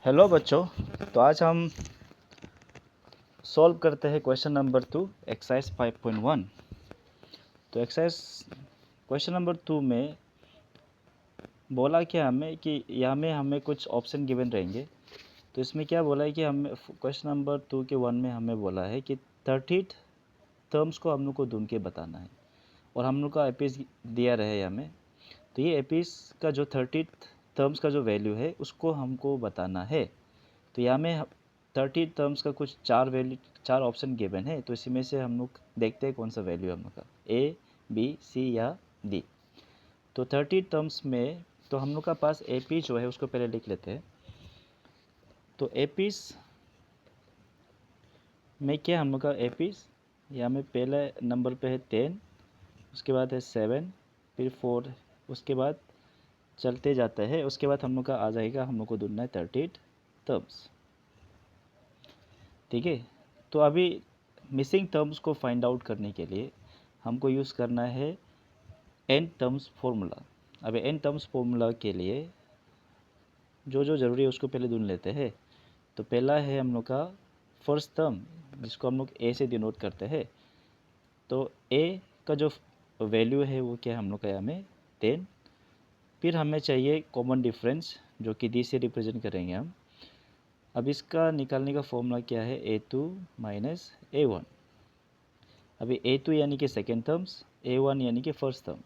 Hello बच्चों, तो आज हम सॉल्व करते हैं क्वेश्चन नंबर 2 एक्सरसाइज 5.1। तो एक्सरसाइज क्वेश्चन नंबर 2 में बोला क्या हमें कि यहाँ में हमें कुछ ऑप्शन गिवन रहेंगे। तो इसमें क्या बोला है कि हमें क्वेश्चन नंबर 2 के 1 में हमें बोला है कि 30 टर्म्स को हम लोग को ढूंढ के बताना है और हम लोग का एपीज दिया रहे हमें। तो ये एपीज का जो 30 टर्म्स का जो वैल्यू है उसको हमको बताना है। तो यहाँ में 30 टर्म्स का कुछ चार ऑप्शन गिवन है। तो इसी में से हम लोग देखते हैं कौन सा वैल्यू है हम लोग का, ए, बी, सी या डी। तो 30 टर्म्स में तो हम लोग का पास ए पी जो है उसको पहले लिख लेते हैं। तो ए पीस में क्या हम लोग का ए पीस, यहाँ में पहले नंबर पे है 10, उसके बाद है 7, फिर 4, उसके बाद चलते जाता है। उसके बाद हम लोग का आ जाएगा, हम लोग को ढूंढना है 30 टर्म्स। ठीक है। तो अभी मिसिंग टर्म्स को फाइंड आउट करने के लिए हमको यूज़ करना है एन टर्म्स फॉर्मूला। अब एन टर्म्स फॉर्मूला के लिए जो जो ज़रूरी है उसको पहले ढूंढ लेते हैं। तो पहला है हम लोग का फर्स्ट टर्म, जिसको हम लोग ए से डिनोट करते हैं। तो ए का जो वैल्यू है वो क्या है हम लोग का यहाँ में 10। फिर हमें चाहिए कॉमन डिफरेंस जो कि डी से रिप्रेजेंट करेंगे हम। अब इसका निकालने का फॉर्मूला क्या है, A2 माइनस A1। अभी A2 यानी कि सेकेंड टर्म्स, A1 यानी कि फर्स्ट टर्म।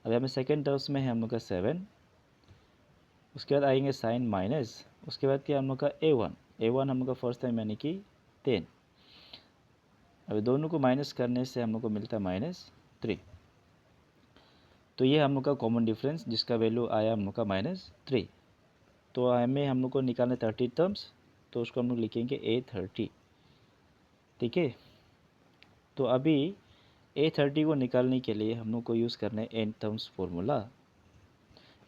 अभी हमें सेकेंड टर्म्स में है हम लोग का 7, उसके बाद आएंगे साइन माइनस, उसके बाद क्या हम लोग का A1 हम लोग का फर्स्ट टर्म यानी कि 10। अभी दोनों को माइनस करने से हम लोग को मिलता है -3। तो ये हम लोग का कॉमन डिफरेंस जिसका वैल्यू आया हम लोग का -3। तो हमें हम लोग को निकालना 30 टर्म्स, तो उसको हम लोग लिखेंगे A30। ठीक है। तो अभी A30 को निकालने के लिए हम लोग को यूज़ करना है N terms formula.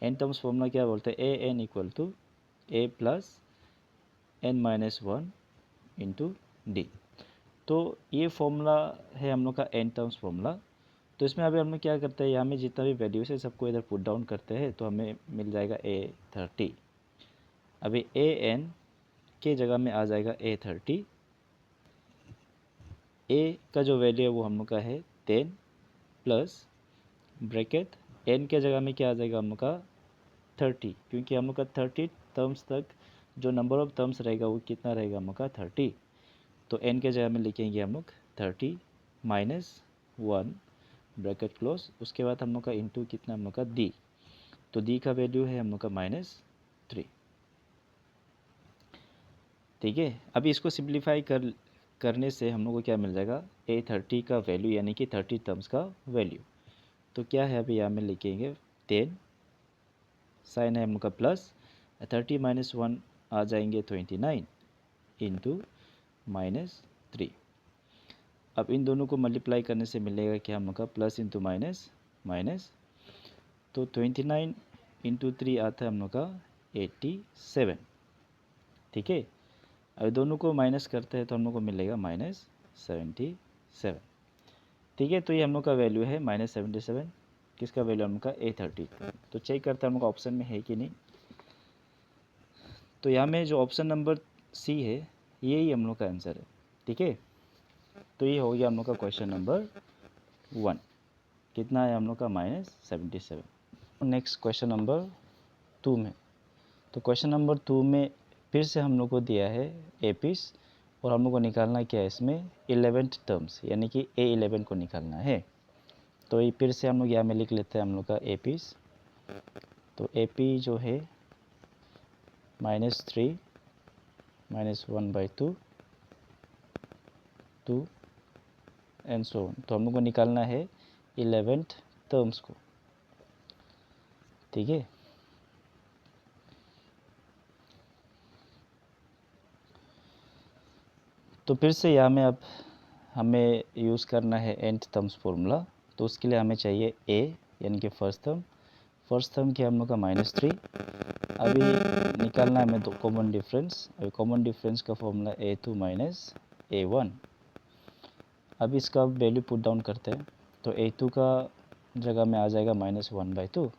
N terms formula क्या बोलते हैं, A N equal to A plus N minus 1 into D. तो ये फॉर्मूला है हम लोग का एन टर्म्स फॉर्मूला। तो इसमें अभी हम लोग क्या करते हैं, यहाँ में जितना भी वैल्यूज है सबको इधर पुट डाउन करते हैं, तो हमें मिल जाएगा A30। अभी ए एन के जगह में आ जाएगा A30। ए का जो वैल्यू है वो हम लोग का है 10 प्लस ब्रैकेट एन के जगह में क्या आ जाएगा हम लोग का 30, क्योंकि हम लोग का 30 टर्म्स तक जो नंबर ऑफ टर्म्स रहेगा वो कितना रहेगा हम लोग का 30। तो एन के जगह में लिखेंगे हम लोग 30 माइनस 1 ब्रैकेट क्लोज, उसके बाद हम लोग का इंटू कितना हम लोग का डी। तो डी का वैल्यू है हम लोग का -3। ठीक है। अभी इसको सिंप्लीफाई करने से हम लोग को क्या मिल जाएगा, A30 का वैल्यू यानी कि 30 टर्म्स का वैल्यू। तो क्या है अभी यहाँ में लिखेंगे 10, साइन है हम लोग का प्लस 30 माइनस 1 आ जाएंगे 29 इंटू -3। अब इन दोनों को मल्टीप्लाई करने से मिलेगा कि हम लोग का प्लस इंटू माइनस माइनस। तो 29 इंटू 3 आता है हम लोग का 87। ठीक है। अब दोनों को माइनस करते हैं तो हम लोग को मिलेगा -77। ठीक है। तो ये हम लोग का वैल्यू है -77। किसका वैल्यू हम लोग का A30। तो चेक करते हैं हम लोग का ऑप्शन में है कि नहीं। तो यहाँ में जो ऑप्शन नंबर सी है यही हम लोग का आंसर है। ठीक है। तो ये हो गया हम लोग का क्वेश्चन नंबर 1। कितना है हम लोग का -77। नेक्स्ट क्वेश्चन नंबर 2 में, तो क्वेश्चन नंबर 2 में फिर से हम लोग को दिया है एपीस और हम लोग को निकालना क्या है इसमें 11th टर्म्स यानी कि A11 को निकालना है। तो ये फिर से हम लोग यहाँ में लिख लेते हैं हम लोग का एपीस। तो एपी जो है -3 -1/2 2 एंड सो ऑन। तो हम लोग को निकालना है 11th टर्म्स को। ठीक है। तो फिर से यहाँ में अब हमें यूज़ करना है nth टर्म्स फॉर्मूला। तो उसके लिए हमें चाहिए a यानी कि फर्स्ट टर्म क्या हम लोग का -3। अभी निकालना है हमें तो कॉमन डिफरेंस। अभी कॉमन डिफरेंस का फॉर्मूला A2 माइनस A1। अब इसका वैल्यू पुट डाउन करते हैं। तो A2 का जगह में आ जाएगा -1/2।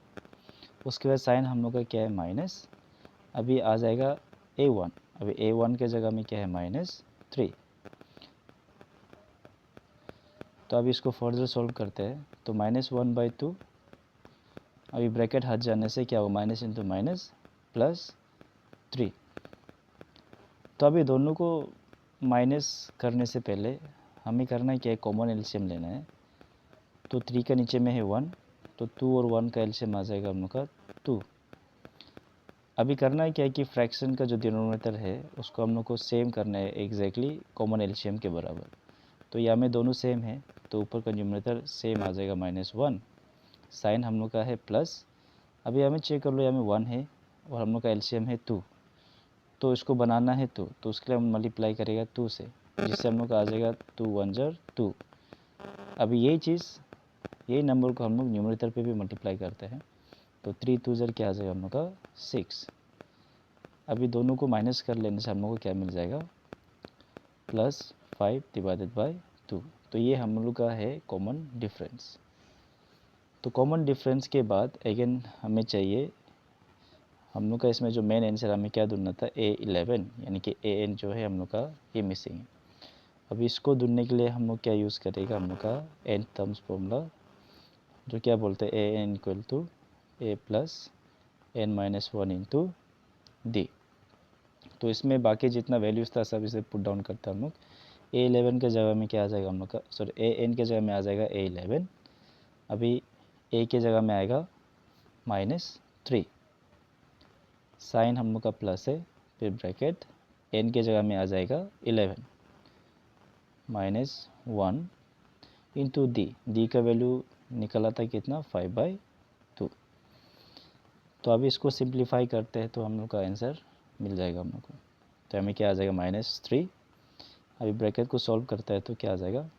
उसके बाद साइन हम लोग का क्या है माइनस, अभी आ जाएगा A1। अभी A1 के जगह में क्या है -3। तो अभी इसको फर्दर सॉल्व करते हैं। तो -1/2, अभी ब्रैकेट हट जाने से क्या होगा, माइनस इंटू माइनस +3। तो अभी दोनों को माइनस करने से पहले हमें करना है क्या है, कॉमन एलसीएम लेना है। तो 3 का नीचे में है 1, तो 2 और 1 का एलसीएम आ जाएगा हम लोग का 2। अभी करना है क्या है कि फ्रैक्शन का जो डिनोमिनेटर है उसको हम लोग को सेम करना है एग्जैक्टली कॉमन एलसीएम के बराबर। तो यहाँ में दोनों सेम है, तो ऊपर का न्यूमरेटर सेम आ जाएगा -1, साइन हम लोग का है प्लस। अभी हमें चेक कर लो, यहाँ में 1 है और हम लोग का एलसीएम है 2, तो इसको बनाना है तो उसके लिए हम मल्टीप्लाई करेगा 2 से, जिससे हम लोग का आ जाएगा 2 1 जार 2। अभी यही नंबर को हम लोग न्यूमरेटर पे भी मल्टीप्लाई करते हैं, तो 3 2 जार क्या आ जाएगा हम लोग का 6। अभी दोनों को माइनस कर लेने से हम लोग को क्या मिल जाएगा, +5/2। तो ये हम लोग का है कॉमन डिफरेंस। तो कॉमन डिफरेंस के बाद अगेन हमें चाहिए, हम लोग का इसमें जो मेन आंसर हमें क्या ढूंढना था, A11, यानी कि AN जो है हम लोग का ये मिसिंग है। अब इसको ढूंढने के लिए हम लोग क्या यूज़ करेगा, हम लोग का n टर्म्स फॉर्मूला, जो क्या बोलते हैं AN = A + n-1 into D। तो इसमें बाकी जितना वैल्यूज़ था सब इसे पुट डाउन करते हैं हम लोग। A11 के जगह में क्या आ जाएगा हम लोग का, सॉरी AN के जगह में आ जाएगा A11। अभी A के जगह में आएगा -3, साइन हम लोग का प्लस है, फिर ब्रैकेट n के जगह में आ जाएगा 11 -1 इंटू D का वैल्यू निकला था कितना, 5/2। तो अभी इसको सिंप्लीफाई करते हैं तो हम लोग का आंसर मिल जाएगा हम लोग को। तो हमें क्या आ जाएगा -3। अभी ब्रैकेट को सॉल्व करता है तो क्या आ जाएगा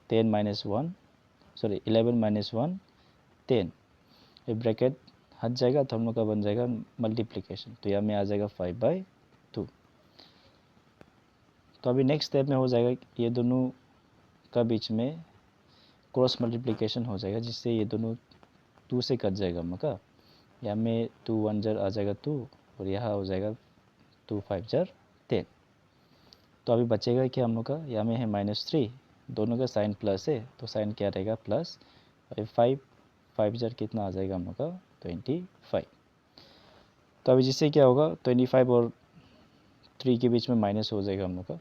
11 -1 10। ये ब्रैकेट हट जाएगा तो हम लोग का बन जाएगा मल्टीप्लिकेशन, तो यहाँ में आ जाएगा 5/2। तो अभी नेक्स्ट स्टेप में हो जाएगा ये दोनों का बीच में क्रॉस मल्टीप्लिकेशन हो जाएगा, जिससे ये दोनों 2 से कट जाएगा हम लोग का। यहाँ में 2 1 जार आ जाएगा 2, और यहाँ हो जाएगा 2 5 जार 10। तो अभी बचेगा क्या हम लोग का, यहाँ में है -3, दोनों का साइन प्लस है तो साइन क्या रहेगा प्लस। 5 जार कितना आ जाएगा हम लोग का 25। तो अभी जिससे क्या होगा 25 और 3 के बीच में माइनस हो जाएगा हम लोग का।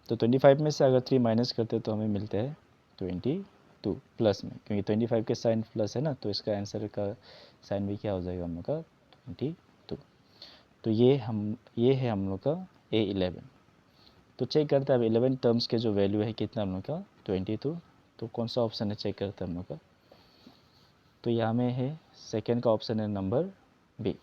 तो 25 में से अगर 3 माइनस करते तो हमें मिलते हैं 22 प्लस में, क्योंकि 25 के साइन प्लस है ना, तो इसका आंसर का साइन भी क्या हो जाएगा हम लोग का 22। तो ये है हम लोग का A11। तो चेक करते हैं अब 11 टर्म्स के जो वैल्यू है कितना हम लोग का 22। तो कौन सा ऑप्शन है चेक करते हैं हम लोग का। तो यहाँ में है सेकेंड का ऑप्शन है नंबर B।